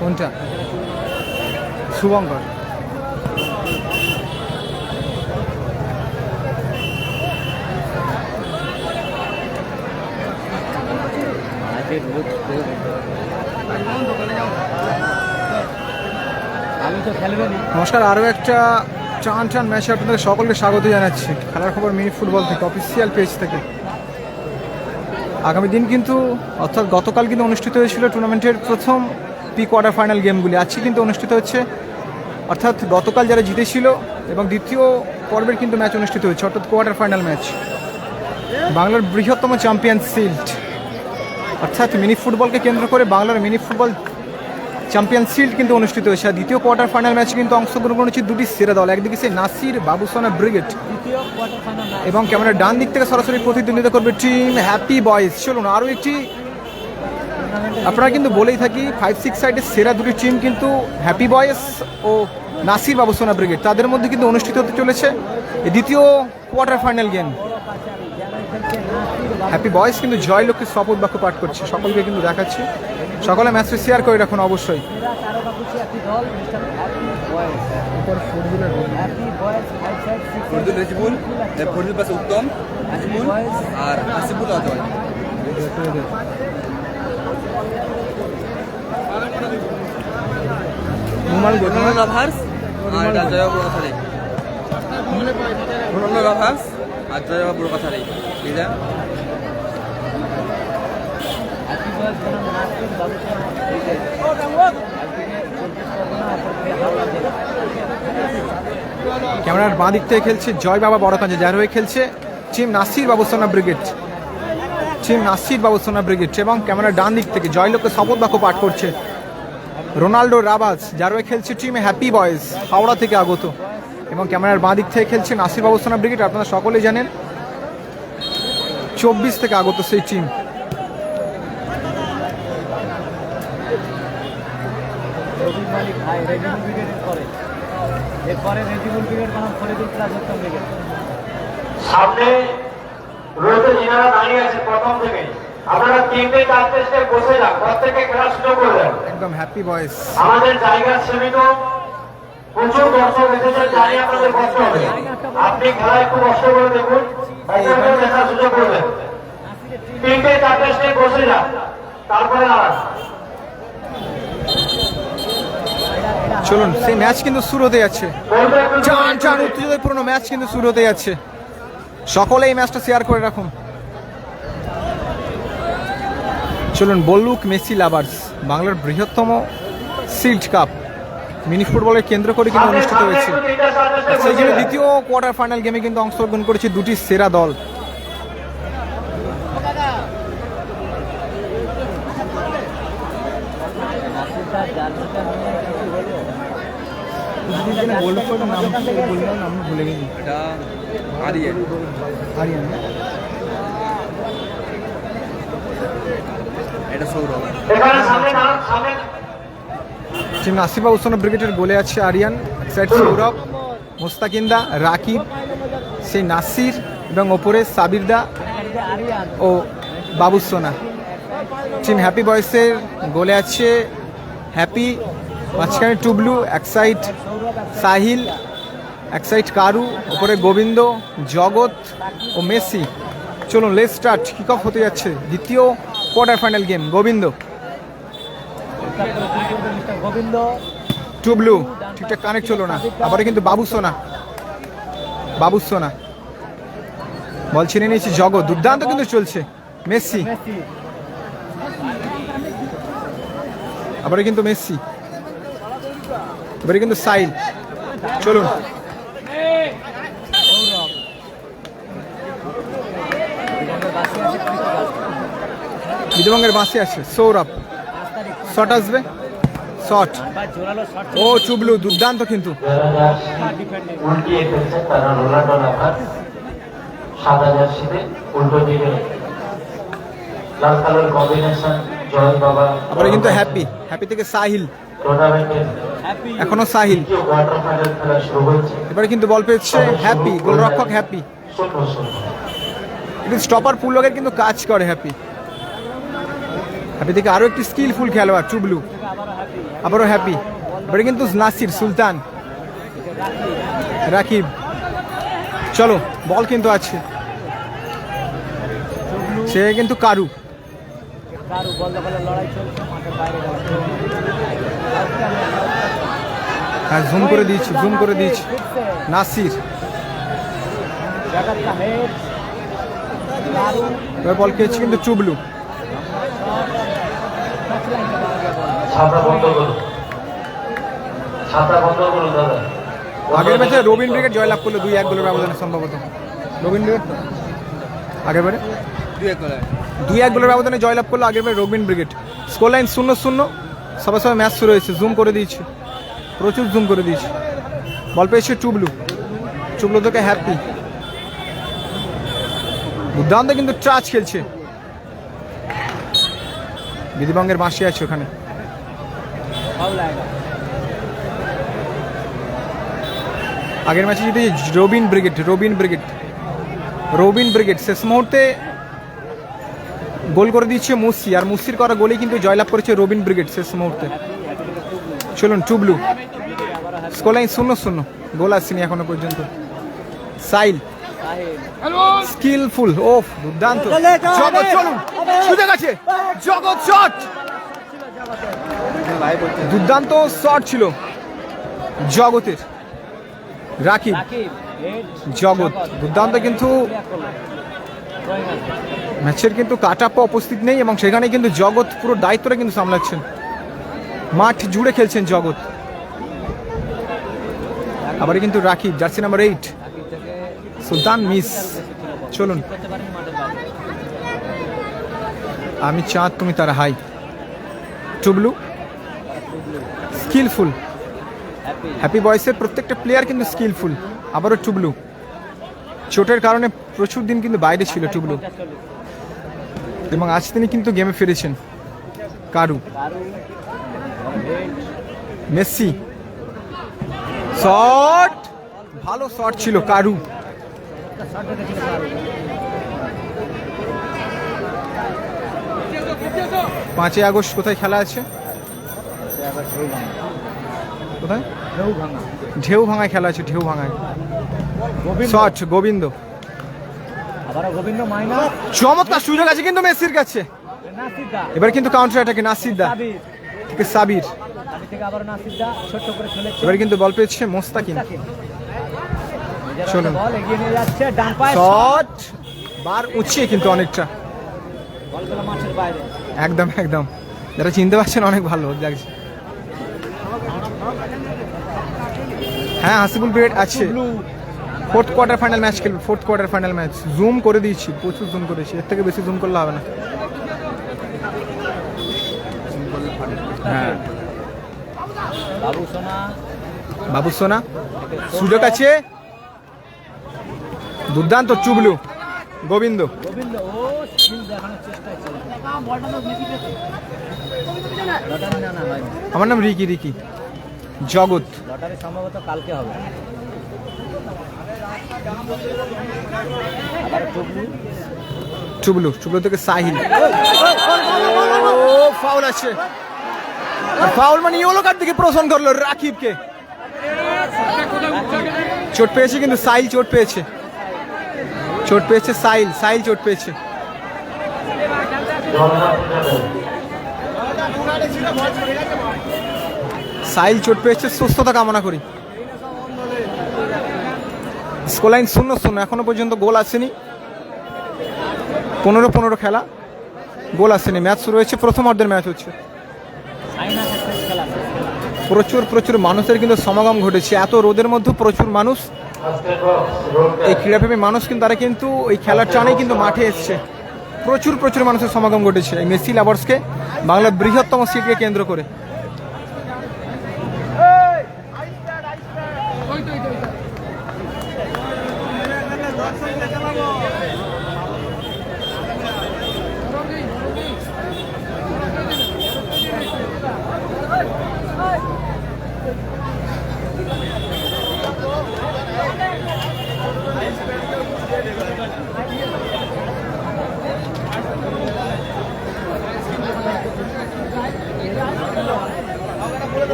কোনটা? শুভঙ্কর। নমস্কার, আরও একটা টান টান ম্যাচে আপনাদের সকলকে স্বাগত জানাচ্ছি। খেলার খবর মিনি ফুটবল থেকে, অফিসিয়াল পেজ থেকে। আগামী দিন কিন্তু, অর্থাৎ গতকাল কিন্তু অনুষ্ঠিত হয়েছিল টুর্নামেন্টের প্রথম প্রি কোয়ার্টার ফাইনাল গেমগুলি। আজকে কিন্তু অনুষ্ঠিত হচ্ছে, অর্থাৎ গতকাল যারা জিতেছিল এবং দ্বিতীয় পর্বের কিন্তু ম্যাচ অনুষ্ঠিত হচ্ছে, অর্থাৎ কোয়ার্টার ফাইনাল ম্যাচ। বাংলার বৃহত্তম চ্যাম্পিয়ন শিল্ড, অর্থাৎ মিনি ফুটবলকে কেন্দ্র করে বাংলার মিনি ফুটবল চ্যাম্পিয়ন শিল্ড কিন্তু অনুষ্ঠিত হয়েছে। আর দ্বিতীয় কোয়ার্টার ফাইনাল ম্যাচে কিন্তু অংশগ্রহণ করেছে দুটি সেরা দল। একদিকে সেই নাসির বাবুসোনা ব্রিগেড এবং ক্যামেরার ডান দিক থেকে সরাসরি প্রতিদ্বন্দ্বিতা করবে টিম হ্যাপি বয়েজ। চলুন আরও একটি, আপনারা কিন্তু বলেই থাকি 5-6 সাইডের সেরা দুটি টিম কিন্তু হ্যাপি বয়েজ ও নাসির বাবুসোনা ব্রিগেড, তাদের মধ্যে কিন্তু অনুষ্ঠিত হতে চলেছে এই দ্বিতীয় quarter final game. Happy boys কিন্তু জয় লক্ষ্মীর শপথ বাক্য পাঠ করছে, সকলকে কিন্তু দেখাচ্ছি। সকলে ম্যাচটি শেয়ার করে রাখুন অবশ্যই। উত্তম আর হাসিবুল অজয়। রাভার্স আর জয় বুড়োকাছারি। রাভার্স আর জয় বুড়োকাছারি। ক্যামেরার বাঁ দিক থেকে খেলছে জয় বাবা বড়কাঞ্জা, যার হয়ে খেলছে team Nasir Babusona brigade, team Nasir Babusona brigade. এবং ক্যামেরার ডান দিক থেকে জয়লোককে শপথ বাক্য পাঠ করছে রোনাল্ডো রাবাজ, যার হয়ে খেলছে টিম হ্যাপি বয়েজ, হাওড়া থেকে আগত। এবং ক্যামেরার বাঁ দিক থেকে খেলছে নাসির বাবুসোনা ব্রিগেড, আপনারা সকলেই জানেন 24 থেকে আগত সেই টিম। সামনে রয়েছে যিনারা দাঁড়িয়ে আছে প্রথম থেকে, আপনারা 3-4 স্টেপ বসে যান, প্রত্যেকে খেলা শুরু করে দেন। একদম হ্যাপি বয়েজ। আমাদের জায়গা সীমিত, প্রচুর দর্শক এসেছে, জানি আপনাদের কষ্ট হবে। আপনি খেলা একটু কষ্ট করে দেখুন, দেখার সুযোগ করবেন। 3-4 স্টেপ বসে যান, তারপরে আওয়াজ। চলুন, সেই ম্যাচ কিন্তু শুরু হতে যাচ্ছে, টান টান উত্তেজনাপূর্ণ ম্যাচ কিন্তু শুরু হতে যাচ্ছে। সকলে এই ম্যাচটা শেয়ার করে রাখুন। চলুন, বল্লুক মেসি লাভার্স, বাংলার বৃহত্তম শিল্ড কাপ মিনি ফুটবলের কেন্দ্র করে কিন্তু অনুষ্ঠিত হয়েছে। সেই জন্য দ্বিতীয় কোয়ার্টার ফাইনাল গেমে কিন্তু অংশগ্রহণ করেছে দুটি সেরা দল। ভুলে গেছি, আরিয়ান। আরিয়ান, এটা সৌরভ। টিম নাসির বাবুসোনা ব্রিগেডের গোলে আছে আরিয়ান, সাইড সৌরভ, মোস্তাকিন্দা, রাকিব, সেই নাসির এবং ওপরে সাবিরদা ও বাবুসোনা। টিম হ্যাপি বয়েসের গোলে আছে হ্যাপি, মাঝখানে টুবলু, এক সাইড সাহিল, এক সাইড কারু, ওপরে গোবিন্দ, জগৎ ও মেসি। চলুন লেটস স্টার্ট, কিক অফ হতে যাচ্ছে দ্বিতীয় quarter final game. Gobinda, Tublu ঠিকঠাক কানেক্ট চলো না, আবারও কিন্তু বাবুসোনা, বাবুসোনা বল ছিনে নিয়েছে জগৎ, দুর্দান্ত কিন্তু চলছে মেসি, আবারও কিন্তু মেসি, এবারে কিন্তু সাইল। চলুন, বিধবঙ্গের বাঁশি আছে সৌরভ, শট আসবে, শট, ও চুবলু, দুর্দান্ত কিন্তু। সাদা জার্সিতে উল্টো দিকে লাল কালার কম্বিনেশন জয় বাবা। আবার কিন্তু হ্যাপি, হ্যাপি থেকে সাহিল, টুর্নামেন্টের এখনো সাহিল। কোয়ার্টার ফাইনাল খেলা শুরু হচ্ছে। এবারে কিন্তু বল পেয়েছে হ্যাপি, গোলরক্ষক হ্যাপি। কিন্তু স্টপার পুল লগের কিন্তু কাজ করে হ্যাপি। হ্যাপি থেকে আরও একটি স্কিলফুল খেলোয়াড় টুবলু, আবারও হ্যাপি। এবারে কিন্তু নাসির, সুলতান, রাকিব। চলো বল কিন্তু আছে, সে কিন্তু কারু। হ্যাঁ জুম করে দিয়েছি, জুম করে দিয়েছি। নাসির এবার বল খেয়েছে কিন্তু টুবলু। ছাতা বন্ধ করুন, ছাতা বন্ধ করুন দাদা। আগের ম্যাচে রবিন ব্রিগেড জয়লাভ করলো 2-1 গোলের ব্যবধানে সম্ভবত। রবিন ব্রিগেড আগের বারে 2-1 গোলের ব্যবধানে জয়লাভ করলো আগের বারে রবিন ব্রিগেড। Score line 0-0। সবার সবাই ম্যাচ শুরু হয়েছে। জুম করে দিয়েছি, প্রচুর জুম করে দিয়েছি। বল পেয়েছে টুবলু, টুবলু থেকে হ্যাপি। দুর্দান্ত কিন্তু টাচ খেলছে। বিধিবঙ্গের বাঁশি আছে ওখানে। আগের ম্যাচে যদি রবিন ব্রিগেড শেষ মুহূর্তে গোল করে দিচ্ছে মুসি, আর মুসির করা গোলেই কিন্তু জয়লাভ করেছে রবিন ব্রিগেড শেষ মুহূর্তে। চলুন টুবলু, স্কোর লাইন 0-0, গোল আসেনি এখনো পর্যন্ত। সাইল স্কিলফুল, ওফ দুর্দান্ত। জগৎ, চলুন সুযোগ আছে, জগৎ শট, দুর্দান্ত শট ছিল জগতের। রাকিব, জগৎ দুর্দান্ত, কিন্তু ম্যাচের কিন্তু কাটাপ্পা উপস্থিত নেই এবং সেখানে কিন্তু জগৎ পুরো দায়িত্বটা কিন্তু সামলাচ্ছেন। মাঠ জুড়ে খেলছেন জগৎ। আবার কিন্তু রাকিব, জার্সি নাম্বার 8, সুলতান মিস। চলুন আমি চাঁদ তুমি তারা হাই। টুবলু স্কিলফুল, হ্যাপি বয়েসের প্রত্যেকটা প্লেয়ার কিন্তু স্কিলফুল। আবারও টুবলু, চোটের কারণে প্রচুর দিন কিন্তু বাইরে ছিল টুবলু এবং আজ তিনি কিন্তু গেমে ফিরেছেন। কারু, মেসি, শট, ভালো শট ছিল কারু। 5 আগস্ট কোথায় খেলা আছে? কোথায়? ঢেউ ভাঙায় খেলা আছে, ঢেউ ভাঙায়। শট গোবিন্দ, চমৎকার সুযোগ আছে কিন্তু মেসির কাছে। এবার কিন্তু কাউন্টার অ্যাটাকে নাসির দা থেকে সাবির। এবার কিন্তু বল পেয়েছে মোস্তাকিম। চলুন শট, বার উঁচিয়ে কিন্তু অনেকটা, একদম একদম। যারা চিনতে পারছেন অনেক ভালো লাগছে। হ্যাঁ হাসিবুল ব্রিগেড আছে, ফোর্থ কোয়ার্টার ফাইনাল ম্যাচ খেলবে, fourth quarter final match. Zoom করে দিয়েছি, প্রচুর জুম করেছি, এর থেকে বেশি জুম করলে হবে না। হ্যাঁ বাবু সোনা, সুযোগ আছে, দুর্দান্ত টুবলু, গোবিন্দ। আমার নাম রিকি, রিকি। জগৎ সম্ভবত কালকে হবে। টুবলু, টুবলু থেকে সাহিল। ফাউল আছে, ফাউল মানে ইয়েলো কার্ড থেকে প্রশ্ন করলো রাকিবকে। চোট পেয়েছে কিন্তু সাহিল, চোট পেয়েছে, চোট পেয়েছে সাহিল, সাহিল চোট পেয়েছে। সাহিল চোট পেয়েছে, সুস্থতা কামনা করি। স্কোর লাইন 0-0, এখনো পর্যন্ত গোল আসেনি। 15 খেলা, গোল আসেনি। ম্যাচ শুরু হয়েছে, প্রথম অর্ধের ম্যাচ হচ্ছে। প্রচুর মানুষের কিন্তু সমাগম ঘটেছে, এত রোদের মধ্যে প্রচুর মানুষ, এই ক্রীড়াপ্রেমী মানুষ কিন্তু তারা কিন্তু এই খেলার টানেই কিন্তু মাঠে এসছে। প্রচুর মানুষের সমাগম ঘটেছে এই মেসি লাভার্সকে, বাংলার বৃহত্তম সিটিকে কেন্দ্র করে।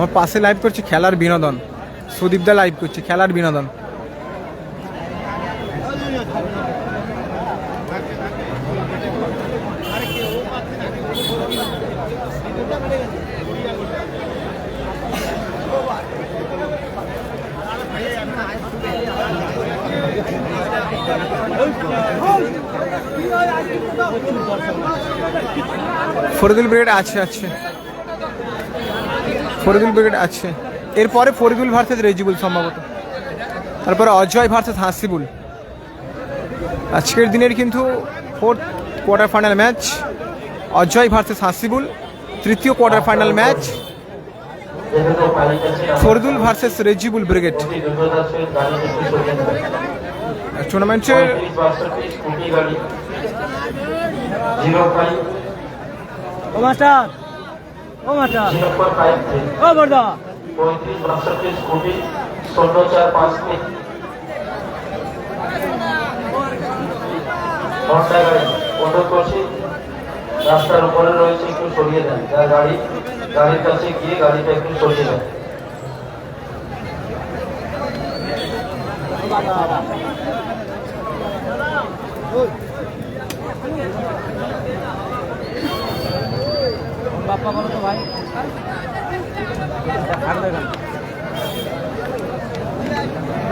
আমার পাশে লাইভ করছে খেলার বিনোদন, সুদীপদা লাইভ করছে খেলার বিনোদন। ফরিদুল ব্রিগেড আছে, ফরিদুল ব্রিগেড আছে। এরপরে ফরিদুল ভার্সেস রেজিবুল সম্ভবত, তারপরে অজয় ভার্সেস হাসিবুল। আজকের দিনের কিন্তু fourth quarter final match Ajay versus Hasibul, তৃতীয় quarter final match Faridul versus Rejibul brigade. টুর্নামেন্টের ও মাস্টার, ও মাস্টার, ও বর্দা 35 স্কুটি 045 ঘন্টা গাড়ি অনুরোধ করছি রাস্তার উপরে রয়েছে একটু সরিয়ে দেন, যা গাড়ির কাছে গিয়ে গাড়িটা একটু সরিয়ে দেন। বাপ্পা বলো তো ভাই,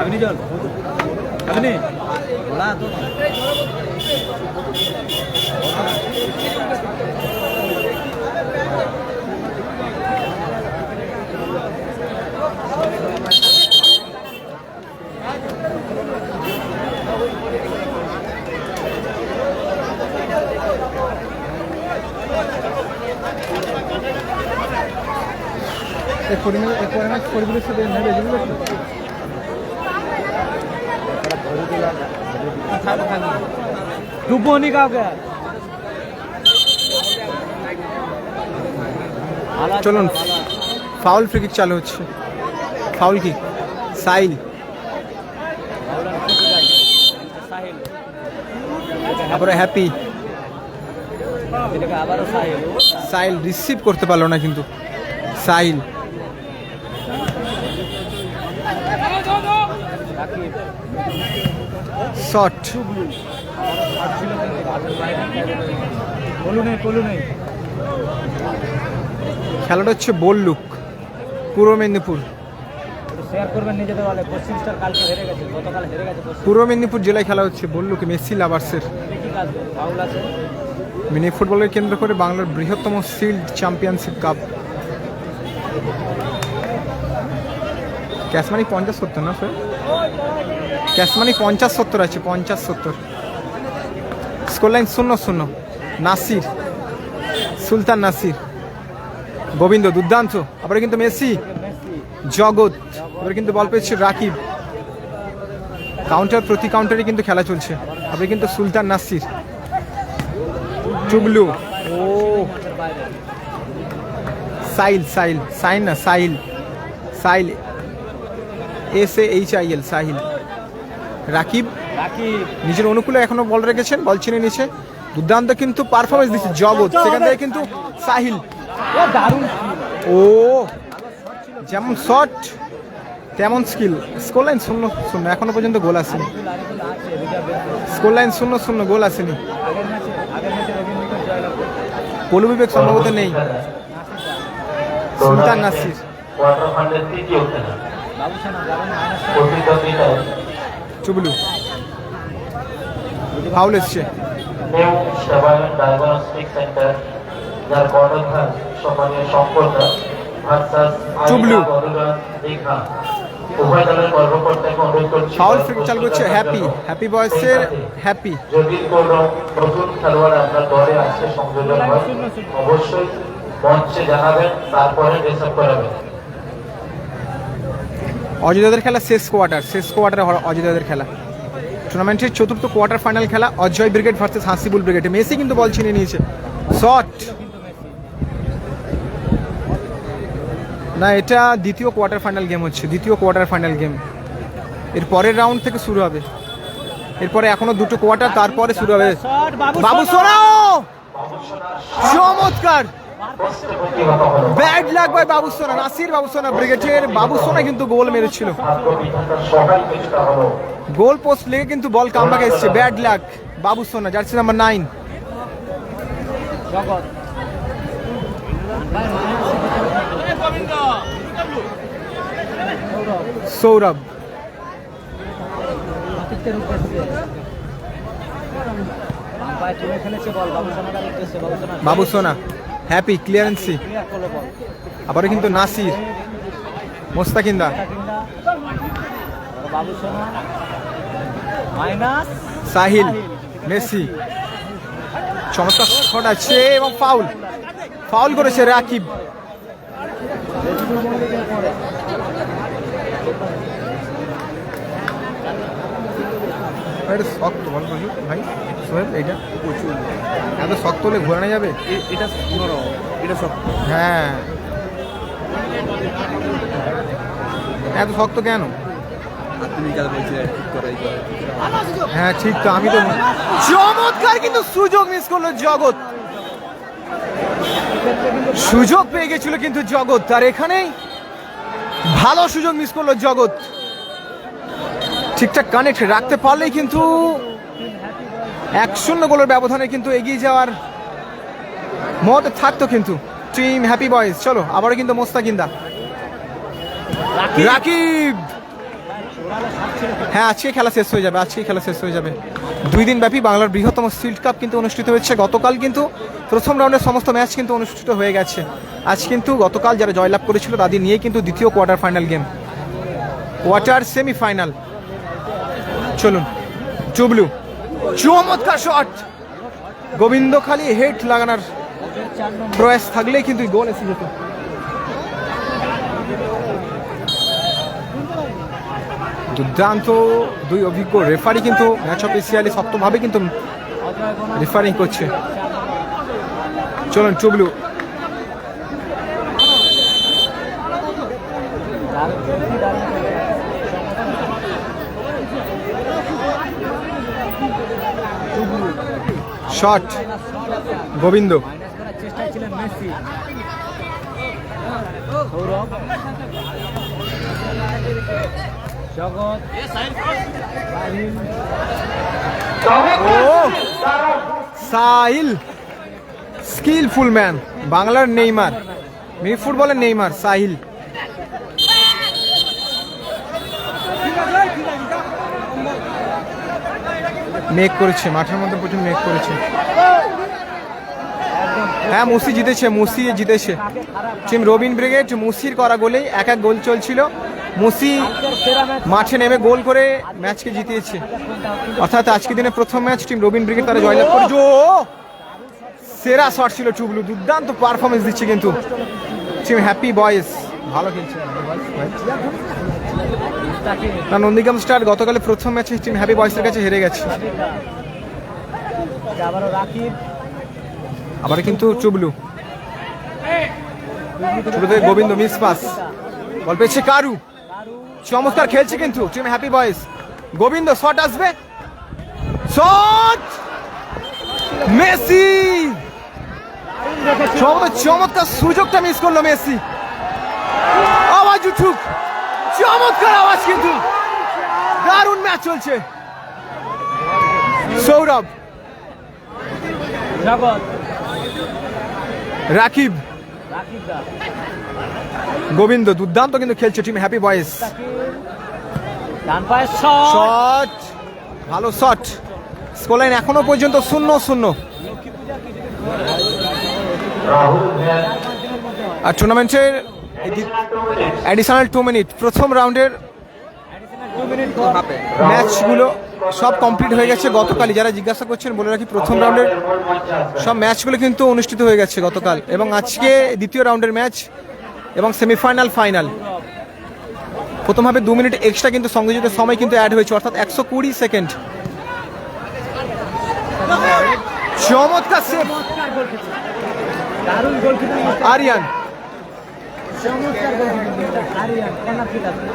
আপনি চল, আপনি বলা তো ফরিদুলের সাথে নেবে डूबो नहीं काउকে চলুন। ফাউল ফ্রি কিক চালু হচ্ছে, ফাউল কিক সাইল, সাহিল তারপরে হ্যাপি। এটাকে আবারও সাহিল, সাইল রিসিভ করতে পারলো না কিন্তু সাইল। শট, বলু নেই খেলাটা হচ্ছে বল্লুক, পূর্ব মেদিনীপুর। শেয়ার করবেন নিজেদের বলে। পশ্চিম স্টার কালকে হেরে গেছে, গতকাল হেরে গেছে পশ্চিম। পূর্ব মেদিনীপুর জেলায় খেলা হচ্ছে বল্লুকে, মেসি লাভার্সের। কি কাজ ফাউল আছে? মিনি ফুটবলের কেন্দ্র করে বাংলার বৃহত্তম শিল্ড চ্যাম্পিয়নশিপ কাপ। ক্যাশ মানি 50-70 না স্যার? ক্যাশ মানি 50-70 আছে, 50-70। Score line 0-0। নাসির, সুলতান নাসির, গোবিন্দ দুর্দান্ত। আবার কিন্তু মেসি, জগৎ। এবার কিন্তু বল পেয়েছে রাকিব। কাউন্টার প্রতি কাউন্টারে কিন্তু খেলা চলছে। আবার কিন্তু সুলতান নাসির, টুবলু, ও সাইল, সাইল SAHIL সাহিল। রাকিব নিজের অনুকূলে এখনো বল রেখেছেন, বল ছিনে নিচ্ছে। দুর্দান্ত কিন্তু পারফরমেন্স দিচ্ছে জগৎ। সেখান থেকে কিন্তু সাহিল, ও যেমন শট তেমন স্কিল। স্কোর লাইন 0-0, এখনো পর্যন্ত গোল আসেনি। স্কোর লাইন 0-0, গোল আসেনি। পলু বিবেক সম্ভবত নেই। সুলতান নাসির, কোয়ার্টার ফাইনালের তৃতীয় খেলা প্রতিদ্বন্দ্বিতায় চুবলু, ফাউল এসছে। নিউ সেবায়ন ডায়াগনস্টিক সেন্টার, যার কর্ণধার সম্মানীয় সম্পর্কা ভার্সাস চুবলু। দীঘা। উভয় দলের কর্মকর্তাকে অনুরোধ করছি ফাউল ফ্রি চালু করছে হ্যাপি বয়সের হ্যাপি। যদি কোনো নতুন খেলোয়াড় আপনার দলে আসছে সংযোজন হয় অবশ্যই মঞ্চে জানাবেন, তারপরে রিসার্ভ করাবেন। অযোধ্যাদের খেলা শেষ কোয়ার্টারে অযোধ্যাদের খেলা। টুর্নামেন্টের চতুর্থ কোয়ার্টার ফাইনাল খেলা Ajay brigade versus Hasibul brigade. Messi কিন্তু বল ছিনে নিয়েছে। শট না, এটা দ্বিতীয় কোয়ার্টার ফাইনাল গেম হচ্ছে, দ্বিতীয় কোয়ার্টার ফাইনাল গেম। এর পরের রাউন্ড থেকে শুরু হবে। এরপরে এখনো দুটো কোয়ার্টার, তারপরে শুরু হবে। বাবু সোনাও চমৎকার, বসতে প্রতিহত হলো। ব্যাড লাক বাই বাবুসোনা, নাসির বাবুসোনা ব্রিগেডের বাবুসোনা কিন্তু গোল মেরেছিল। ভাগ্য বিধাতার সহায় চেষ্টা হলো। গোল পোস্ট লেগে কিন্তু বল কামব্যাক এসেছে। ব্যাড লাক বাবুসোনা, জার্সি নাম্বার 9 জগৎ সৌরভ। আতিথ্যের উদ্দেশ্যে পায়ে তুলে খেলেছে বল বাবুসোনার উদ্দেশ্যে। বাবুসোনা হ্যাপি ক্লিয়ারেন্সি। ক্লিয়ার করলো বল। আবারও কিন্তু নাসির, মোস্তাকিন্দা, বাবুসোনা মাইনাস সাহিল, মেসি। চমৎকার শট আছে এবং ফাউল, ফাউল করেছে রাকিব। এটা শক্ত বল ভাই সোহেব, এইটা এত শক্ত হলে ঘোরানো যাবে? এটা নরম, এটা সব হ্যাঁ, এত শক্ত কেন? তুমি কাল বলছিলে ঠিক করাই করে। হ্যাঁ ঠিক তো, আমি তো চমৎকার কিন্তু সুযোগ মিস করলো জগৎ। সুযোগ পেয়ে গেছিল কিন্তু জগৎ, আর এখানেই ভালো সুযোগ মিস করলো জগৎ। ঠিকঠাক কানেক্ট রাখতে পারলেই কিন্তু 1-0 গোলের ব্যবধানে কিন্তু এগিয়ে যাওয়ার মত থাকতো কিন্তু টিম হ্যাপি বয়েজ। চলো আবারও কিন্তু মোস্তাকিন্দা, রাকিব। হ্যাঁ আজকে খেলা শেষ হয়ে যাবে, আজকে খেলা শেষ হয়ে যাবে। 2 দিন ব্যাপী বাংলার বৃহত্তম শিল্ড কাপ কিন্তু অনুষ্ঠিত হচ্ছে। গতকাল কিন্তু প্রথম রাউন্ডের সমস্ত ম্যাচ কিন্তু অনুষ্ঠিত হয়ে গেছে। আজ কিন্তু গতকাল যারা জয়লাভ করেছিল তাদের নিয়ে কিন্তু দ্বিতীয় quarter final game, quarter semifinal. চলুন চুবলু, চমৎকার শট। গোবিন্দ খালি হেড লাগানোর প্রয়াস থাকলেই কিন্তু গোল এসে যেত। দুর্দান্ত দুই অভিজ্ঞ রেফারি কিন্তু ম্যাচ অফিসিয়ালি শক্তভাবে কিন্তু রেফারিং করছে। চলুন চুবলু, শট গোবিন্দ, চেষ্টায় ছিলেন মেসি। সৌরভ, জগৎ, ও সাহিল স্কিলফুল ম্যান, বাংলার নেইমার, মিনি ফুটবলের নেইমার সাহিল। মেঘ করেছে মাঠের মধ্যে, প্রচুর মেঘ করেছে। হ্যাঁ মুসি জিতেছে, মুসি জিতেছে। টিম রবিন ব্রিগেড মুসির করা গোলেই 1-1 গোল চলছিল। মুসি মাঠে নেমে গোল করে ম্যাচকে জিতিয়েছে। অর্থাৎ আজকের দিনে প্রথম ম্যাচ টিম রবিন ব্রিগেড তারা জয়লাভ করেছে। ও সেরা শট ছিল চুবলু, দুর্দান্ত পারফরমেন্স দিচ্ছে কিন্তু টিম হ্যাপি বয়েজ। ভালো খেলছে না, নন্দীগ্রাম স্টার গতকালে প্রথম ম্যাচে টিম হ্যাপি বয়েজের কাছে হেরে গেছে। আবারও রাকিব, আবার কিন্তু চুবলু, চুবলুতে গোবিন্দ মিস পাস, বল পেয়েছে কারু। চমৎকার খেলছে কিন্তু team happy boys. Gobinda shot আসবে, শট মেসি। চমৎকার সুযোগটা মিস করলো মেসি। আওয়াজ উঠুক, চমৎকার আওয়াজ কিন্তু, দারুণ ম্যাচ চলছে। সৌরভ, জগৎ, রাকিব, রাকিবদা, গোবিন্দ দুর্দান্ত কিন্তু খেলছে টিম হ্যাপি বয়েজ। ডান পায়ের শট, শট, ভালো শট। স্কোরলাইন এখনো পর্যন্ত 0-0। রাহুল ভ্যান আর টুর্নামেন্টের অ্যাডিশনাল 2 মিনিট, প্রথম রাউন্ডের 2 মিনিট পর হাফে ম্যাচগুলো সব কমপ্লিট হয়ে গেছে গতকালই। যারা জিজ্ঞাসা করছেন বলে রাখি, প্রথম রাউন্ডের সব ম্যাচগুলো কিন্তু অনুষ্ঠিত হয়ে গেছে গতকাল, এবং আজকে দ্বিতীয় রাউন্ডের ম্যাচ এবং সেমিফাইনাল ফাইনাল। প্রথমভাবে 2 মিনিট এক্সট্রা কিন্তু সংযোজিত সময় কিন্তু অ্যাড হয়েছে, অর্থাৎ 120 সেকেন্ড। চমৎকার সেভ দারুণ গোল কিপিং, আরিয়ান। চমৎকার গোল কিপিং, আরিয়ান কর্নার কিক আছে।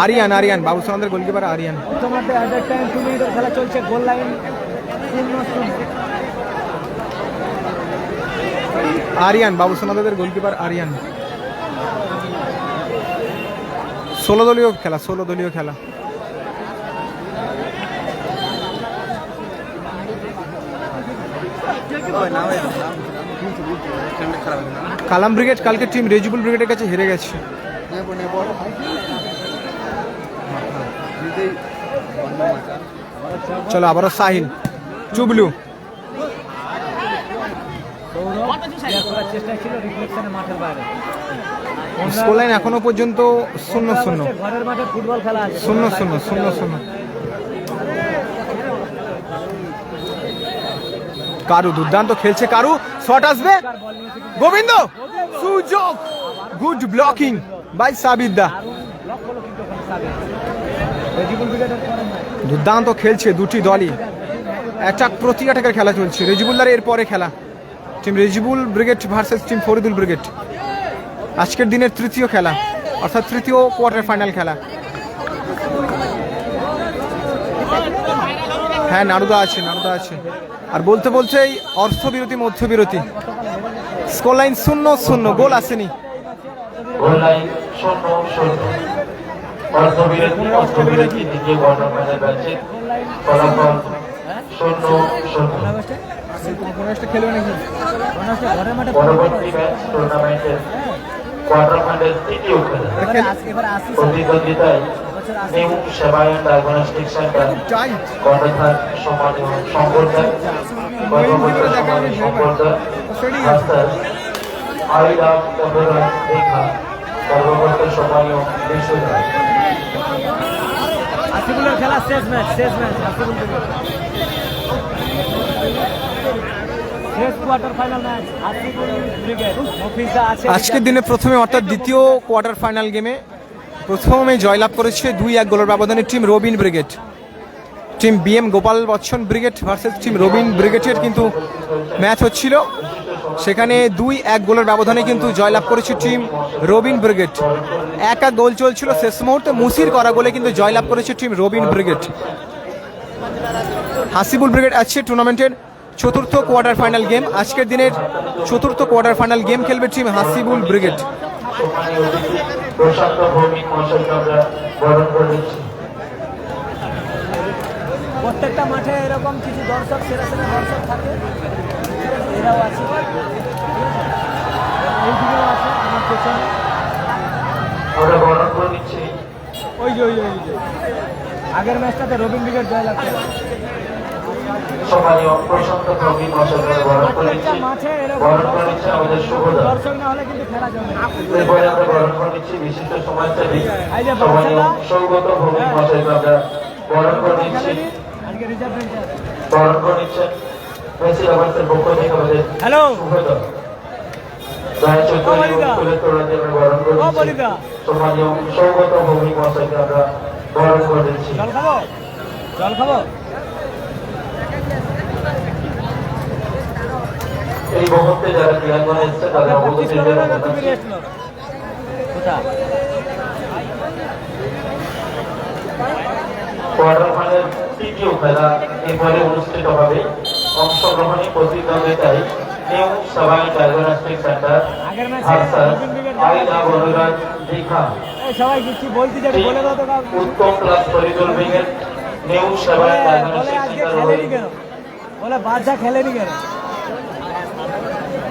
আরিয়ান বাবুসোনাদের গোলকিপার আরিয়ান। প্রথমার্ধে অ্যাডার টাইম 2 মিনিটের খেলা চলছে, গোল লাইন 0-0। আরিয়ান, বাবু সোনাদাদের গোলকিপার আরিয়ান। 16 দলীয় খেলা, 16 দলীয় খেলা। কালাম ব্রিগেড কালকে টিম রেজিবুল ব্রিগেডের কাছে হেরে গেছে। চলো আবারও সাহিল, চুবলু, চেষ্টা ছিল রিফ্লেকশনে মাঠের বাইরে। স্কোর লাইন এখনো পর্যন্ত 0-0। ঘরের মাঠে ফুটবল খেলা আছে। 0-0। কারু দুর্দান্ত খেলছে, কারু শট আসবে, গোবিন্দ সুযোগ, গুড ব্লকিং বাই সাবিদ্দা। দুর্দান্ত খেলছে দুটি দলই, অ্যাটাক প্রতি অ্যাটাকের খেলা চলছে। রেজিবুল্লার এরপরে খেলা team Rejibul brigade versus team Faridul brigade. আজকের দিনের তৃতীয় খেলা, অর্থাৎ তৃতীয় কোয়ার্টার ফাইনাল খেলা। হ্যাঁ, নারুদা আছে। আর বলতে বলতেই অর্থবিরতি, মধ্যবিরতি। স্কোর লাইন 0-0, গোল আসেনি। গোল লাইন 0-0, অর্থবিরতি দ্বিতীয় কোয়ার্টার ফাইনাল ম্যাচে ফলাফল 0-0। পরবর্তী ম্যাচ টুর্নামেন্টের কোয়ার্টার ফাইনাল তৃতীয় খেলা, প্রতিদ্বন্দ্বিতায় নিউ সেবায়ন ডায়াগনস্টিক সেন্টার কর্ণধার সম্মানীয় সম্প্রদায় ভার্সাস আই লাভ কবিরাজ রেখা সর্বপ্রথম সম্মানীয় বিশ্বরাজ। আসিফুলের খেলা শেষ ম্যাচ আসিফুল থেকে শেষ quarter final match Asiful brigade Mofiza আছে। আজকের দিনে প্রথমে অর্থাৎ দ্বিতীয় কোয়ার্টার ফাইনাল গেমে প্রথমে জয়লাভ করেছে 2-1 গোলের ব্যবধানে team Robin brigade. Team BM Gopal Bachchan brigade versus team Robin ব্রিগেডের কিন্তু ম্যাচ হচ্ছিল, সেখানে 2-1 গোলের ব্যবধানে কিন্তু জয়লাভ করেছে টিম রবিন ব্রিগেড। 1-1 গোল চলছিল, শেষ মুহূর্তে মুসির করা গোলে কিন্তু জয়লাভ করেছে team Robin brigade. Hasibul brigade আছে টুর্নামেন্টের চতুর্থ কোয়ার্টার ফাইনাল গেম। আজকের দিনের চতুর্থ কোয়ার্টার ফাইনাল গেম খেলবে টিম হাসিবুল ব্রিগেড। প্রশান্ত ভৌমিক মহাশয়কে আমরা বরণ করে দিচ্ছি। প্রত্যেকটা মাঠে এরকম কিছু দর্শক, সেরা দর্শক থাকে, এরাও আছে, এইদিকেও আছে আমার পেছনে। আমরা বরণ করে দিচ্ছি। ওই যে আগের ম্যাচটাতে রবিন ব্রিগেড জয়লাভ করে। সম্মানীয় প্রশান্ত ভৌমিক মহাশয়কে বরণ করে দিচ্ছি। বরণ করে দিচ্ছি আমাদের শুভদা। দর্শক না হলে কিন্তু খেলা যাবে না। এরপরে আমরা বরণ করে দিচ্ছি বিশিষ্ট সমাজসেবী সম্মানীয় সৌগত ভৌমিক মহাশয়কে আমরা বরণ করে দিচ্ছি। আজকে রিজার্ভ বেঞ্চে আছে। বরণ করে দিচ্ছেন মেসি লাভার্সের পক্ষ থেকে আমাদের হ্যালো শুভদা। সম্মানীয় সৌগত ভৌমিক মহাশয়কে আমরা বরণ করে দিচ্ছি। জল খাবো। এই মুহূর্তে যারা ক্রীড়াঙ্গনে এসছে তাদের অবগতির জন্য জানাচ্ছি। কোয়ার্টার ফাইনাল তৃতীয় খেলা এরপরে অনুষ্ঠিত হবে। অংশগ্রহণী প্রতিদ্বন্দ্বিতায় new Sebayan diagnostic centre versus I love Anurag Rekha. সবাই কিছু বলতে যাবে, বলে দাও তো। উত্তম class Faridul brigade new Sebayan diagnostic centre বলে বাদশা খেলেনি কেন?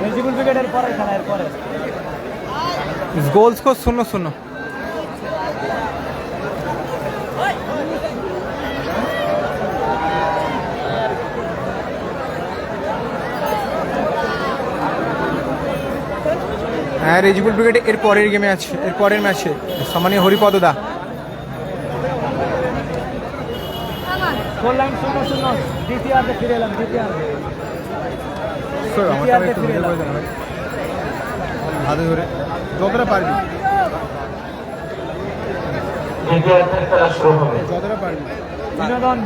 রেজিবুল ব্রিগেডের পরে খেলা, এরপরে গোল স্কোর 0-0। হ্যাঁ, রেজিবুল ব্রিগেড এর পরের গেমে আছে, এর পরের ম্যাচে সম্মানীয় হরিপদ দা। গোল লাইন 0-0, দ্বিতীয়ার্ধে ফিরে এলাম। হাতে ধরে যতটা পারবি, দ্বিতীয়ার্ধের খেলা শুরু হবে। যতটা পারবি।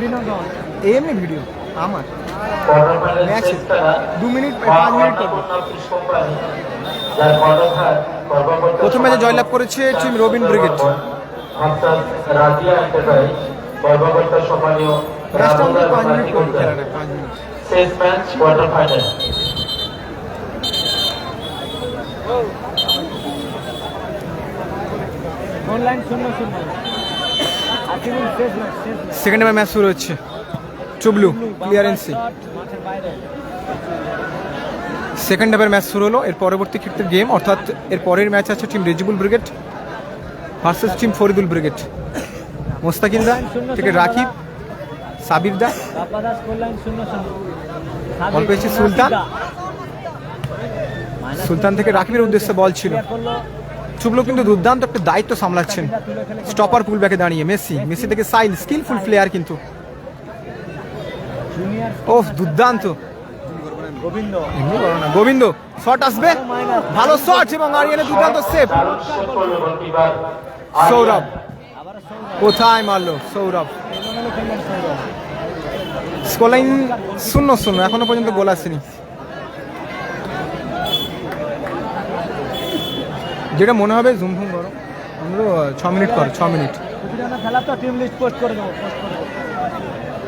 বিনোদন এমনি ভিডিও আমার কোয়ার্টার ফাইনাল শেষ খেলা 2 মিনিট 5 মিনিট করবে। যার কর্ণধার কর্মকর্তা প্রথম ম্যাচে জয়লাভ করেছে team Robin brigade. Versus Razia enterprise কর্মকর্তা সম্মানীয় ম্যাচটা আমাদের 5 রামদাস মিনিট করবে, বাতিকুলদার। খেলাটা 5 মিনিট। শেষ match quarter final. Score line 0-0 Asiful শেষ ম্যাচ সেকেন্ড হাফের ম্যাচ শুরু হচ্ছে। চুবলু ক্লিয়ারেন্সি। মাঠের বাইরে সেকেন্ড হাফের ম্যাচ শুরু হলো। এর পরবর্তী ক্ষেত্রে গেম, অর্থাৎ এর পরের ম্যাচ আছে team Rejibul brigade versus team Faridul brigade. মোস্তাকিন্দা থেকে রাকিব, সাবিরদা, বাপ্পাদা স্কোর লাইন 0-0 বল পেয়েছে সুলতান। সুলতান থেকে রাকিবের উদ্দেশ্যে বল ছিল। চুবলু কিন্তু দুর্দান্ত একটা দায়িত্ব সামলাচ্ছেন স্টপার পুল ব্যাকে দাঁড়িয়ে। মেসি থেকে সাইল, স্কিলফুল প্লেয়ার কিন্তু। জুনিয়র ওহ দুর্দান্ত। গোবিন্দ গোবিন্দ শট আসবে, ভালো শট এবং আরিয়ানের দুর্দান্ত সেভ। দারুণ সেভ করলো গোলকিপার সৌরভ আবারও সৌরভ কোথায় মারলো সৌরভ। এলোমেলো খেললেন সৌরভ স্কোরলাইন 0-0, এখনো পর্যন্ত গোল আসেনি। যেটা মনে হবে জুম ঘুম করো, 6 মিনিট করো, 6 মিনিট। প্রতিটা খেলা তো টিম লিস্ট পোস্ট করে দেবো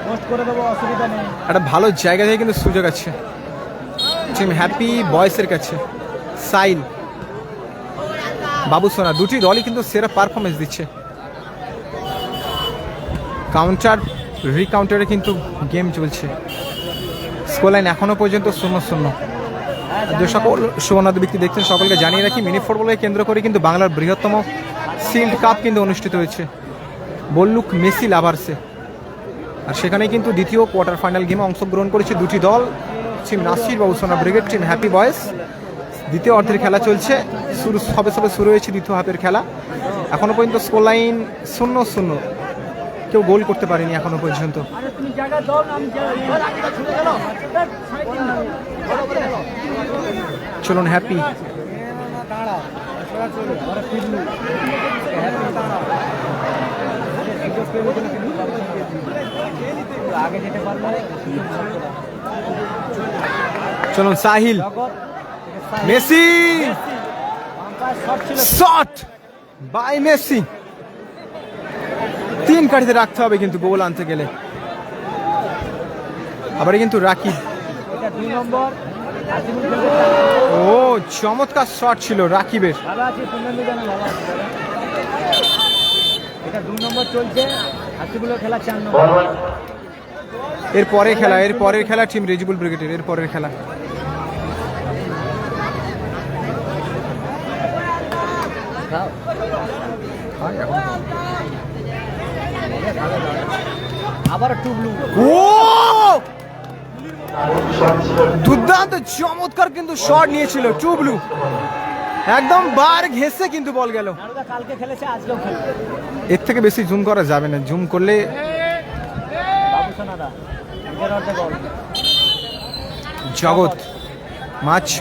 পোস্ট করে দেবো অসুবিধা নেই। একটা ভালো জায়গা থেকে কিন্তু সুযোগ আছে টিম হ্যাপি বয়েসের কাছে। সাইল, বাবু সোনা, দুটি দলই কিন্তু সেরা পারফরমেন্স দিচ্ছে। কাউন্টার রিকাউন্টারে কিন্তু গেম চলছে। স্কোরলাইন এখনো পর্যন্ত 0-0। যে সকল সুবর্ণাদ ব্যক্তি দেখছেন সকলকে জানিয়ে রাখি, মিনি ফুটবলকে কেন্দ্র করে কিন্তু বাংলার বৃহত্তম শিল্ড কাপ কিন্তু অনুষ্ঠিত হয়েছে বল্লুক মেসি লাভার্সে। আর সেখানে কিন্তু দ্বিতীয় কোয়ার্টার ফাইনাল গেমে অংশগ্রহণ করেছে দুটি দল, team Nasir Babusona brigade, team happy বয়েস। দ্বিতীয় অর্ধের খেলা চলছে, সবে শুরু হয়েছে দ্বিতীয় হাফের খেলা। এখনো পর্যন্ত স্কোর লাইন 0-0, কেউ গোল করতে পারেনি এখনো পর্যন্ত। চলুন হ্যাপি আগে যেতে পারলে চলুন সাহিল, মেসি শট ছিল শট বাই মেসি। 3 কাঠিতে রাখতে হবে কিন্তু গোল আনতে গেলে। আবার কিন্তু রাকিব, এটা 2 নম্বর আসিফুল খেলবে। ও চমৎকার শট ছিল রাকিবের। ভালো আছে সুন্দর জানা ভালো আছে দাদা। এটা 2 নম্বর চলছে, আসিফুলও খেলা 4 নম্বর। এর পরের খেলা টিম রেজিবুল ব্রিগেডের এর পরের খেলা। আবার টুবলু ও দুর্দান্ত চমৎকার কিন্তু শট নিয়েছিল টুবলু, একদম বার ঘেসে কিন্তু বল গেল। নারুদা কালকে খেলেছে আজকেও খেলবে। এর থেকে বেশি জুম করা যাবে না, জুম করলে বাবুসোনাদা নিজের অর্ধে গোল। জগৎ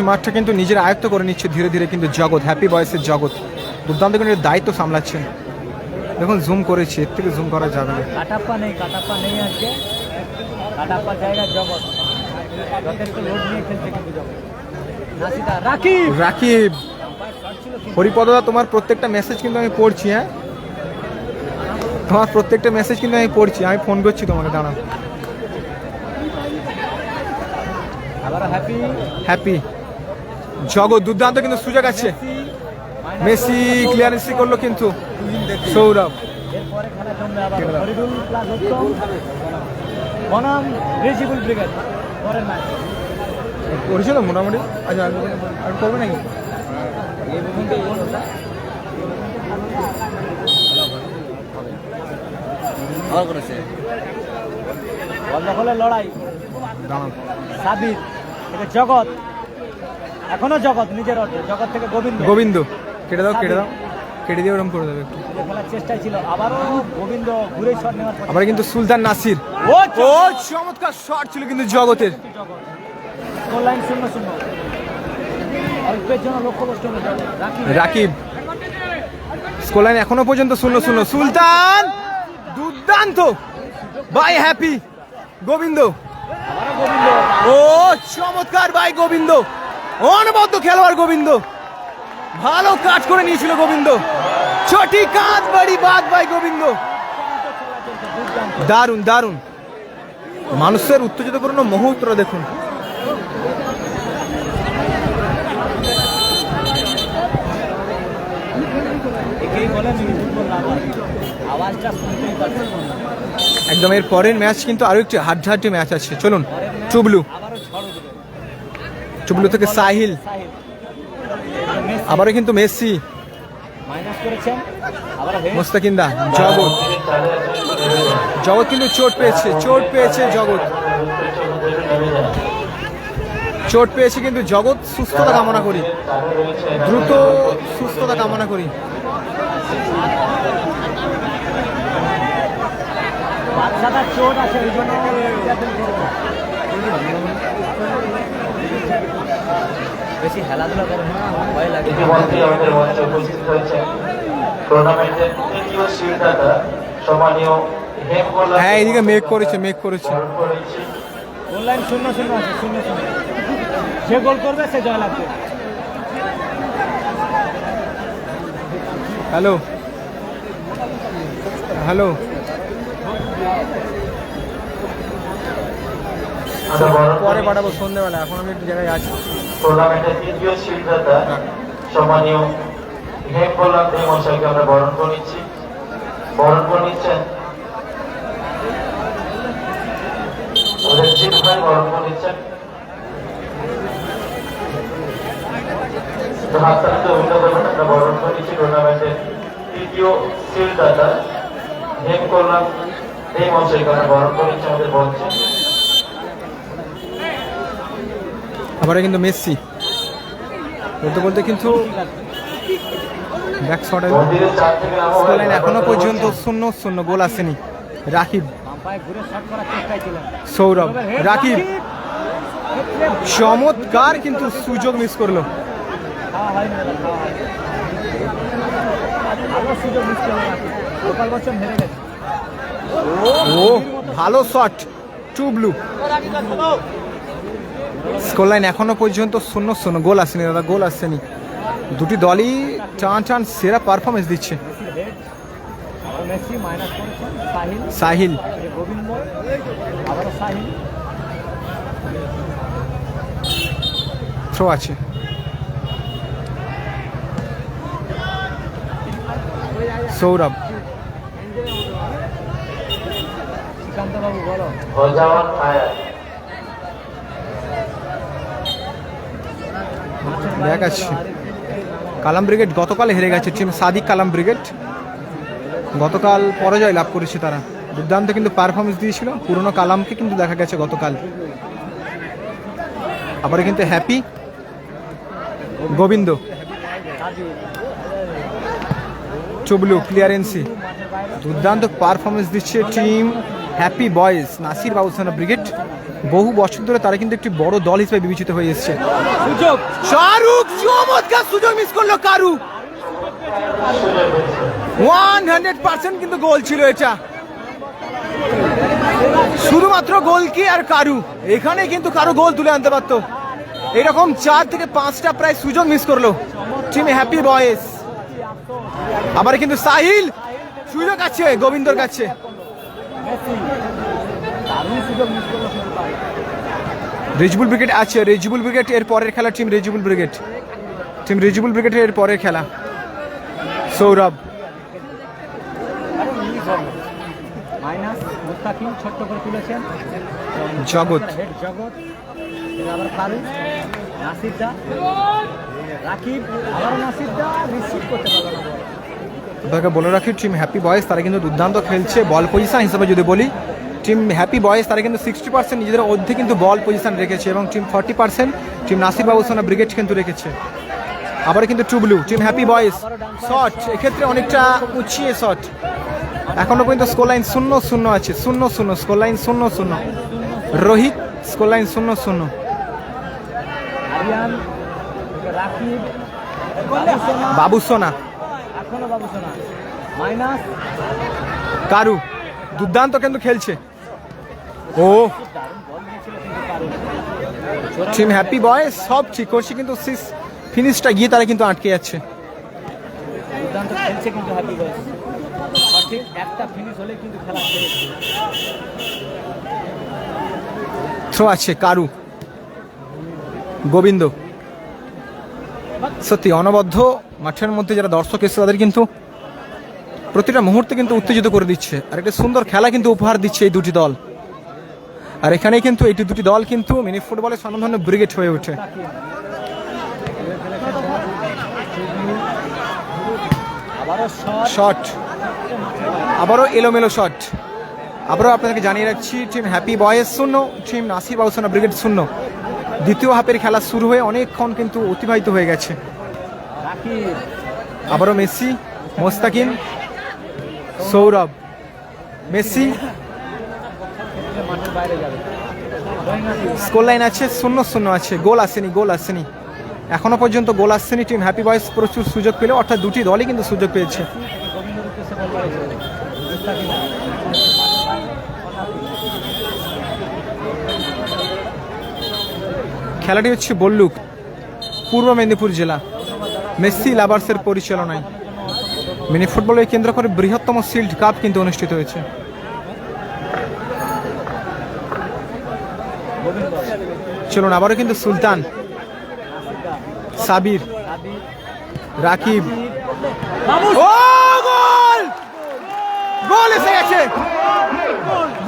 মাঠটা কিন্তু নিজের আয়ত্ত করে নিচ্ছে ধীরে ধীরে কিন্তু জগৎ, হ্যাপি বয়েসের জগৎ দুর্দান্ত কিন্তু এর দায়িত্ব সামলাচ্ছেন। দেখুন জুম করেছে, এর থেকে জুম করা যাবে না। কাটাপ্পা নেই আজকে। কাটাপ্পার জায়গায় জগৎ যথেষ্ট লোড নিয়ে খেলছে কিন্তু জগৎ। নাসিদা রাকিব হরিপদদা, তোমার প্রত্যেকটা মেসেজ কিন্তু আমি পড়ছি। হ্যাঁ, তোমার প্রত্যেকটা মেসেজ কিন্তু আমি পড়ছি, আমি ফোন করছি তোমাকে, দাঁড়াও। আবার হ্যাপি জগৎ দুর্দান্ত কিন্তু সুযোগ আছে। মেসি ক্লিয়ারেন্সি করলো কিন্তু সৌরভ। এরপরে খেলা জমবে আবার ফরিদুল প্লাস উত্তম বনাম রেজিবুল ব্রিগেড। পরের ম্যাচ করেছিল মোটামুটি। আচ্ছা আর করবে নাকি? ভালো করেছে। বল দখলের লড়াই। দাঁড়াও, সাবির থেকে জগৎ, এখনো জগৎ নিজের অর্ধে। জগৎ থেকে গোবিন্দ কেটে দাও কেটে দিয়ে ওরকম করে দেবে একটু। খেলার চেষ্টায় ছিল, আবারও গোবিন্দ ঘুরে শট নেওয়ার পর আবার কিন্তু সুলতান নাসির, ও চমৎকার শট ছিল কিন্তু জগতের। Score line 0-0। অল্পের জন্য লক্ষ্যভ্রষ্ট হলো রাকিব। স্কোর লাইন এখনো পর্যন্ত 0-0। সুলতান দুর্দান্ত বাই হ্যাপি গোবিন্দ, ও চমৎকার বাই গোবিন্দ, অনবদ্য খেলোয়াড় গোবিন্দ, ভালো কাজ করে নিয়েছিল গোবিন্দ। ছোটি কাঁধ বাড়ি বাদ বাই গোবিন্দ, দারুণ দারুণ। মানুষের উত্তেজিতপূর্ণ মুহূর্ত দেখুন। যেই বলে ফুটবল না বলে আওয়াজটা শুনতেই পাচ্ছেন। একদম এর পরের ম্যাচ কিন্তু আরো একটি হাড্ডাহাড্ডি ম্যাচ আছে, চলুন। টুবলু, আবারও ঝড় উঠবে। টুবলু থেকে সাহিল, সাহিল আবারও কিন্তু মেসি, মাইনাস করেছেন, আবার হেড। মোস্তাকিন্দা, জগৎ, জগৎ কিন্তু চোট পেয়েছে জগৎ, চোট পেয়েছে কিন্তু জগৎ সুস্থতা কামনা করি, দ্রুত সুস্থতা কামনা করি। বাচ্চাটার চোট আছে ওই জন্য বেশি খেলাধুলা করে না, ভয় লাগে। ইতিমধ্যে আমাদের মঞ্চে উপস্থিত হয়েছে টুর্নামেন্টের তৃতীয় শীর্ষদাতা সম্মানীয় হেমকোলা। হ্যাঁ, এদিকে মেঘ করেছে। অনলাইন 0-0 আছে, 0-0। যে গোল করবে সে জয়লাভ করবে। হ্যালো, পরে পাঠাবো সন্ধ্যেবেলা, এখন আমি একটু জায়গায় আছি। টুর্নামেন্টের তৃতীয় শীর্ষদাতা সম্মানীয় হেমকোলা মহাশয়কে আমরা বরণ করে নিচ্ছেন। ওদের জিৎ ভাই বরণ করে নিচ্ছেন। তো হাততালিতে অভিনন্দন করবেন। আমরা বরণ করে নিচ্ছি টুর্নামেন্টের তৃতীয় শীর্ষদাতা হেমকোলা মহাশয়কে আমরা বরণ করে নিচ্ছি আমাদের মঞ্চে। আবারও কিন্তু মেসি বলতে কিন্তু ব্যাক শট, মন্দিরের চার থেকে স্কোরলাইন এখনো পর্যন্ত 0-0, গোল আসেনি। রাকিব, বাম্পায় ঘুরে শট করার চেষ্টায় ছিলেন সৌরভ, রাকিব চমৎকার কিন্তু সুযোগ মিস করলো। খাওয়া হয়নি, ভালো সুযোগ মিস করে রাখি। গোপাল বচ্চন হেরে গেছে। ও ভালো শট, টুবলু। স্কোরলাইন এখনো পর্যন্ত 0-0, গোল আসেনি দাদা, গোল আসেনি। দুটি দলই টান সেরা পারফরমেন্স দিচ্ছে। মেসি মাইনাস করেছেন, সাহিল, গোবিন্দ, আবারও সাহিল। থ্রো আছে, সৌরভ, শ্রীকান্ত বাবু বলো। ভজাওয়ান ফায়ার দেখাচ্ছি। কালাম ব্রিগেড গতকাল হেরে গেছে টিম সাদিক কালাম ব্রিগেড, গতকাল পরাজয় লাভ করেছে তারা। দুর্দান্ত কিন্তু পারফরমেন্স দিয়েছিল পুরনো কালামকে, কিন্তু দেখা গেছে গতকাল। আবার কিন্তু হ্যাপি, গোবিন্দ, টুবলু, ক্লিয়ারেন্সি, দুর্দান্ত পারফরমেন্স দিচ্ছে team happy boys Nasir Babusana brigade. বহু বছর ধরে তারা কিন্তু একটি বড় দল হিসেবে বিবেচিত হয়ে এসছে। সুযোগ, শাহরুখ চমৎকার সুযোগ মিস করলো কারু। 100% কিন্তু গোল ছিল এটা, শুধুমাত্র গোল কি আর কারু, এখানে কিন্তু কারু গোল তুলে আনতে পারতো। এরকম 4 থেকে 5টা প্রায় সুযোগ মিস করলো টিম হ্যাপি বয়েজ। আবার কিন্তু সাহিল, সুযোগ আছে গোবিন্দর কাছে। রেজিবুল ব্রিগেড আছে, রেজিবুল ব্রিগেড এর পরের খেলা টিম রেজিবুল ব্রিগেডের এর পরের খেলা। সৌরভ, মাইনাস মুস্তাকিম ছোট্ট করে তুলেছেন, জগৎ, হেড জগৎ, আবার ফারুক, নাসিরদা, রাকিব, আবার নাসিরদা রিসিভ করতে পারলো না। আপনাকে বলে রাখি টিম হ্যাপি বয়েজ তারা কিন্তু দুর্দান্ত খেলছে। বল পজিশন হিসাবে যদি বলি, টিম হ্যাপি বয়েজ তারা কিন্তু 60% নিজেদের মধ্যে কিন্তু বল পজিশন রেখেছে, এবং team 40% team Nasir Babusana brigade কিন্তু রেখেছে। আবার কিন্তু Tublu, team happy boys shot, এক্ষেত্রে অনেকটা উঁচিয়ে শট। এখনো পর্যন্ত স্কোরলাইন 0-0 আছে, 0-0 স্কোরলাইন, 0-0। রোহিত, স্কোরলাইন 0-0। আরিয়ান, রাকিব, বাবুসোনা, এখনো বাবুসোনা, মাইনাস কারু দুর্দান্ত কিন্তু খেলছে। ও টিম হ্যাপি বয়েজ সব ঠিক করছে, কিন্তু ফিনিশটা গিয়ে তারা কিন্তু আটকে যাচ্ছে। দুর্দান্ত খেলছে কিন্তু হ্যাপি বয়েজ, সঠিক একটা ফিনিশ হলে কিন্তু খেলা শেষ। থ্রো আছে কারু, গোবিন্দ। সত্যি অনবদ্য মাঠের মধ্যে যারা দর্শক এসেছে তাদের কিন্তু প্রতিটা মুহূর্তে কিন্তু উত্তেজিত করে দিচ্ছে, আর একটা সুন্দর খেলা কিন্তু উপহার দিচ্ছে এই দুটি দল। আর এখানেই কিন্তু এই দুটি দল কিন্তু মিনি ফুটবলের স্বনামধন্য ব্রিগেড হয়ে ওঠে। আবারও শট, শট, আবারও এলোমেলো শট। আবারও আপনাদেরকে জানিয়ে রাখছি, team happy boys 0, team Nasir Babusona brigade 0। দ্বিতীয় হাফের খেলা শুরু হয়ে অনেকক্ষণ কিন্তু অতিবাহিত হয়ে গেছে। রাকিব, আবারও মেসি, মোস্তাকিম, সৌরভ, মেসি। মাঠের বাইরে যাবে। জয় নাসির, স্কোর লাইন আছে 0-0 আছে, গোল আসেনি এখনো পর্যন্ত, গোল আসছেনি। টিম হ্যাপি বয়েজ প্রচুর সুযোগ পেল, অর্থাৎ দুটি দলই কিন্তু সুযোগ পেয়েছে। গোবিন্দর উদ্দেশ্যে বল করেছে মুস্তাকিম। খেলাটি হচ্ছে বল্লুক, পূর্ব মেদিনীপুর জেলা, মেসি লাভার্সের পরিচালনায় মিনি ফুটবলকে কেন্দ্র করে বৃহত্তম শিল্ড কাপ কিন্তু অনুষ্ঠিত হয়েছে। চলুন আবারও কিন্তু সুলতান, সাবির, রাকিব, ও গোল! গোল এসে গেছে,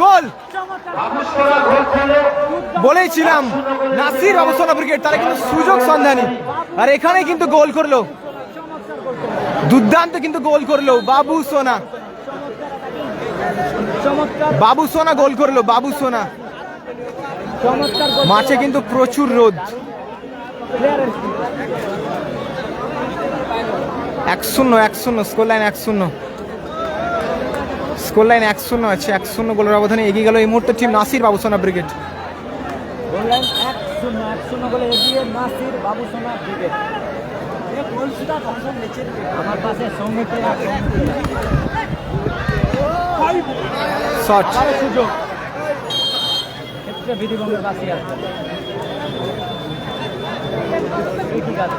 গোল! বাবুসোনা গোল করলো। বলেইছিলাম নাসির বাবুসোনা ব্রিগেড তারা কিন্তু সুযোগ সন্ধানী, আর এখানে কিন্তু গোল করলো, দুর্দান্ত কিন্তু গোল করলো বাবুসোনা। বাবুসোনা গোল করলো, বাবুসোনা। চমৎকার গোল। মাঠে কিন্তু প্রচুর রোদ। 1-0 স্কোর লাইন 1-0, স্কোর লাইন 1-0 আছে। 1-0 গোলের ব্যবধানে এগিয়ে গেল এই মুহূর্তে team Nasir Babusona brigade. Goal line 1-0 গোলে এগিয়ে নাসির বাবুসোনা ব্রিগেড। আমার পাশে সৌমিত্রা, শট, আরো সুযোগ, ক্ষেত্রে বিধিভঙ্গের বাসি আছে। ঠিক আছে,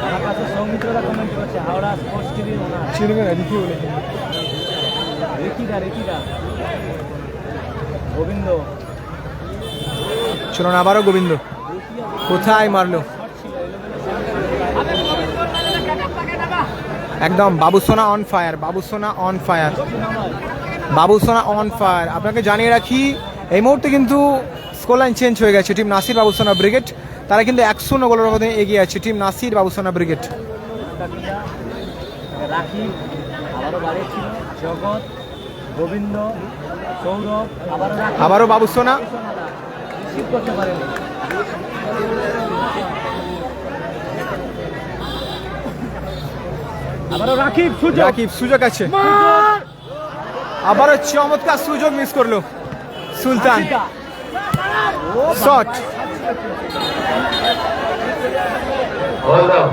আমার কাছে সৌমিত্ররা কমেন্ট করছে, হাওড়া স্পোর্টস টিভির ওনার রেকিদা গোবিন্দ। চলুন আবারও গোবিন্দ, কোথায় মারলো একদম। Babusona on fire, Babusona on fire, Babusona on fire. আপনাকে জানিয়ে রাখি এই মুহূর্তে কিন্তু স্কোর লাইন চেঞ্জ হয়ে গেছে। টিম নাসির বাবুসোনা ব্রিগেড তারা কিন্তু 1-0 গোলের ব্যবধানে এগিয়ে আছে। Team Nasir Babusona brigade. রাকিব আবারও বাড়িয়েছিল, জগৎ, গোবিন্দ, সৌরভ, আবারও বাবুসোনা, রিসিভ করতে পারেনি। আবারও রাকিব, সুযোগ, রাকিব, সুযোগ আছে, আবারও চমৎকার সুযোগ মিস করলো সুলতান। শট, গোল দাও।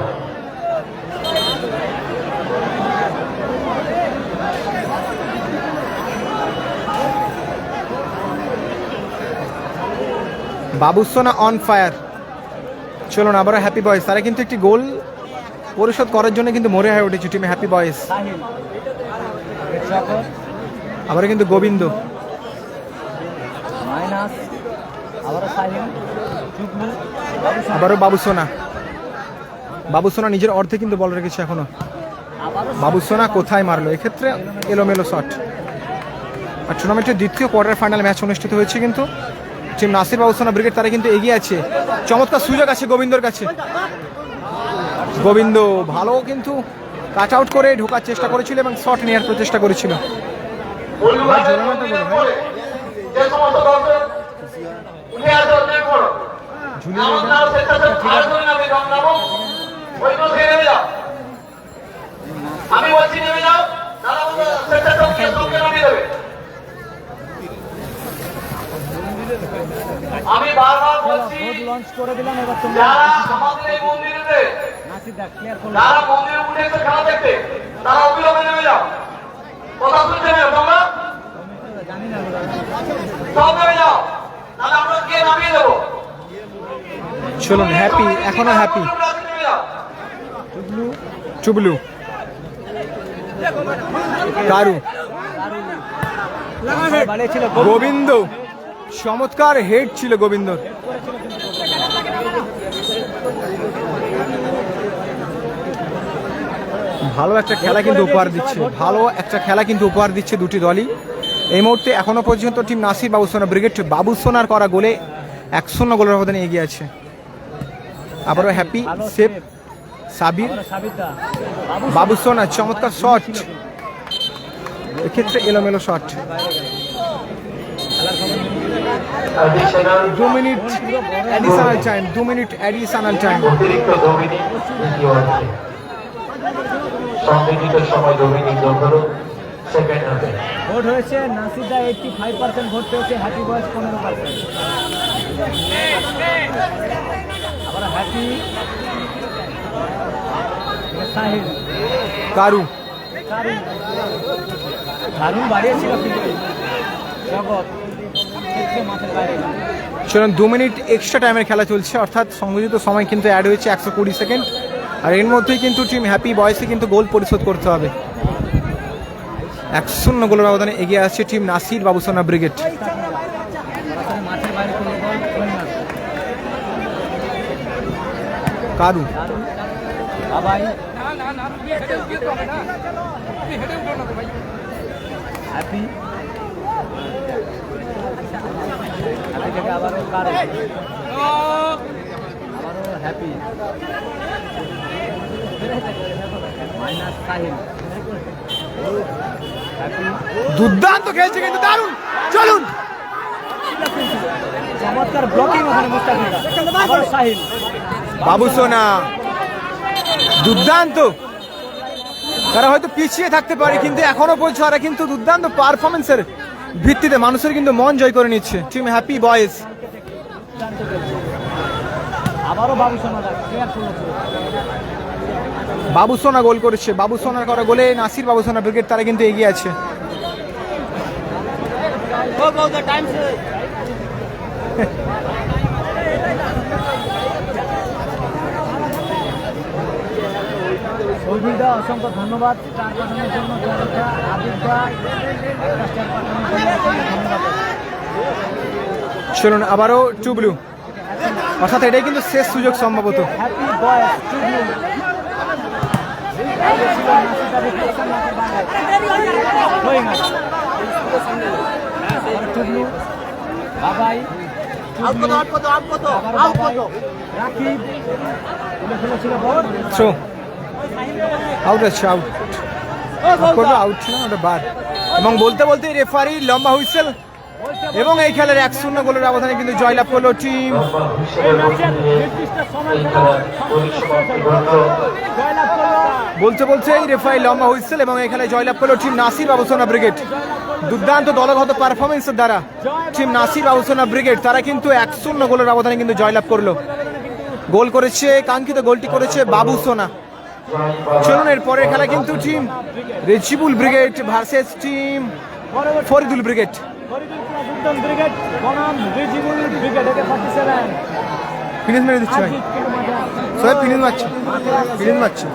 বাবুসোনা অন ফায়ার। চলুন আবারও হ্যাপি বয়েজ তারা কিন্তু একটি গোল পরিশোধ করার জন্য কিন্তু মরে হয়ে উঠেছে টিমে হ্যাপি বয়েজ। সাহিল, জগৎ, আবারও কিন্তু গোবিন্দ, মাইনাস, আবারও সাহিল, জুগনু, আবারও বাবুসোনা। বাবুসোনা নিজের অর্ধে কিন্তু বল রেখেছে এখনো। আবারও বাবুসোনা কোথায় মারলো, এক্ষেত্রে এলোমেলো শট। আর টুর্নামেন্টের দ্বিতীয় কোয়ার্টার ফাইনাল ম্যাচ অনুষ্ঠিত হয়েছে কিন্তু টিম নাসির বাবুসোনা ব্রিগেড তারা কিন্তু এগিয়ে আছে। চমৎকার সুযোগ আছে গোবিন্দর কাছে, গোবিন্দ ভালো কিন্তু কাট আউট করে ঢোকার চেষ্টা করেছিল এবং শট নেওয়ার প্রচেষ্টা করেছিল। বন্ধুবান্ধব মন্দিরের পরে যে সমস্ত দর্শক উঠে আসো অনেক বড় নাম নাম স্বেচ্ছাসেবক ভালো করে নামে রং নামো ওই তো নেমে যাও। আমি বলছি নেমে যাও, তারা স্বেচ্ছাসেবককে সঙ্গে নামিয়ে দেবে। আমি বারবার বলছি বোর্ড লঞ্চ করে দিলাম, এবার তোমরা যারা আমাদের এই মন্দিরেতে নাসির দা ক্লিয়ার করলো। যারা মন্দিরে উঠে এসে খেলা দেখতে তারা অবিলম্বে নেমে যাও। কথা শুনতে নেবে তোমরা, জানি না সব নেমে যাও, তাহলে আমরা গিয়ে নামিয়ে দেবো। চলুন হ্যাপি, এখনো হ্যাপি, নেমে যাও। চুবলু, কারু, বাড়িয়েছিল গোবিন্দ, চমৎকার হেড ছিল গোবিন্দর। ভালো একটা খেলা কিন্তু উপহার দিচ্ছে, ভালো একটা খেলা কিন্তু উপহার দিচ্ছে দুটি দলই। এই মুহূর্তে এখনো পর্যন্ত টিম নাসির বাবুসোনা ব্রিগেড বাবুসোনার করা গোলে 1-0 গোলের ব্যবধানে এগিয়ে আছে। আবারও হ্যাপি সেভ সাবির, সাবিতা বাবুসোনা চমৎকার শট, এক্ষেত্রে এলোমেলো shot. 2 minute additional time, 2 minute additional time. অতিরিক্ত 2 মিনিট দ্বিতীয় অর্ধে। সংরক্ষিত সময় 2 মিনিট যোগ হলো সেকেন্ড হাফে। ভোট হয়েছে নাসিদা 85% ভোট পেয়েছে, হ্যাপি বয়স 15%। আবার হ্যাপি সাহিল কারু দারুণ বাড়িয়েছিল কিন্তু জগৎ ক্ষেত্রে মাঠের বাইরে না। চলুন 2 মিনিট এক্সট্রা টাইমের খেলা চলছে, অর্থাৎ সংযোজিত সময় কিন্তু অ্যাড হয়েছে 120 সেকেন্ড। আর এর মধ্যেই কিন্তু টিম হ্যাপি বয়সে কিন্তু গোল পরিশোধ করতে হবে। 1-0 গোলের ব্যবধানে এগিয়ে আসছে টিম নাসির বাবুসোনা ব্রিগেড। মাঠের বাইরে কোনো বল কর্নার কারু বাবাই হ্যাপি হ্যাপি থেকে আবারও কারো আবারও হ্যাপি মাইনাস সাহিল হ্যাপি দুর্দান্ত খেলছে কিন্তু দারুণ। চলুন চমৎকার ব্লকিং ওখানে মুস্তাফিজা আবারও সাহিল বাবুসোনা দুর্দান্ত। তারা হয়তো পিছিয়ে থাকতে পারে কিন্তু এখনো পর্যন্ত তারা কিন্তু দুর্দান্ত পারফরমেন্সের ভিত্তিতে মানুষের কিন্তু মন জয় করে নিচ্ছে টিম হ্যাপি বয়েজ। আবারও বাবুসোনা ক্লিয়ার করলো বাবুসোনা গোল করেছে, বাবুসোনার করা গোলে নাসির বাবুসোনা ব্রিগেড তারা কিন্তু এগিয়ে আছে। সৌভিদা অসংখ্য ধন্যবাদ স্টার পাঠানোর জন্য। আবিদা একটা স্টার পাঠানোর জন্য ধন্যবাদ। চলুন আবারও টুবলু, অর্থাৎ এটাই কিন্তু শেষ সুযোগ সম্ভবত। হ্যাপি বয়েস টুবলু টুবলু বাবাই রাকিব তুলে ফেলেছিল বল থ্রো আউট আছে, আউট করবে, আউট না ওটা বার। এবং বলতে বলতে রেফারি লম্বা হুইসেল এবং এই খেলার 1-0 গোলের ব্যবধানে কিন্তু জয়লাভ করলো টিম। বলতে বলতে এই রেফারি লম্বা হুইসেল এবং এই খেলায় জয়লাভ করলো টিম নাসির বাবুসোনা ব্রিগেড। দুর্দান্ত দলগত পারফরমেন্সের দ্বারা টিম নাসির বাবুসোনা ব্রিগেড তারা কিন্তু 1-0 গোলের ব্যবধানে কিন্তু জয়লাভ করলো। গোল করেছে, কাঙ্ক্ষিত গোলটি করেছে বাবুসোনা। চলুন এর পরের খেলা কিন্তু team Rejibul brigade versus team Faridul brigade. Brigade বনাম রেজিবুল ব্রিগেড 47 ফিনিশ মেরে দিচ্ছে ভাই, সবাই ফিনিশ মারছে।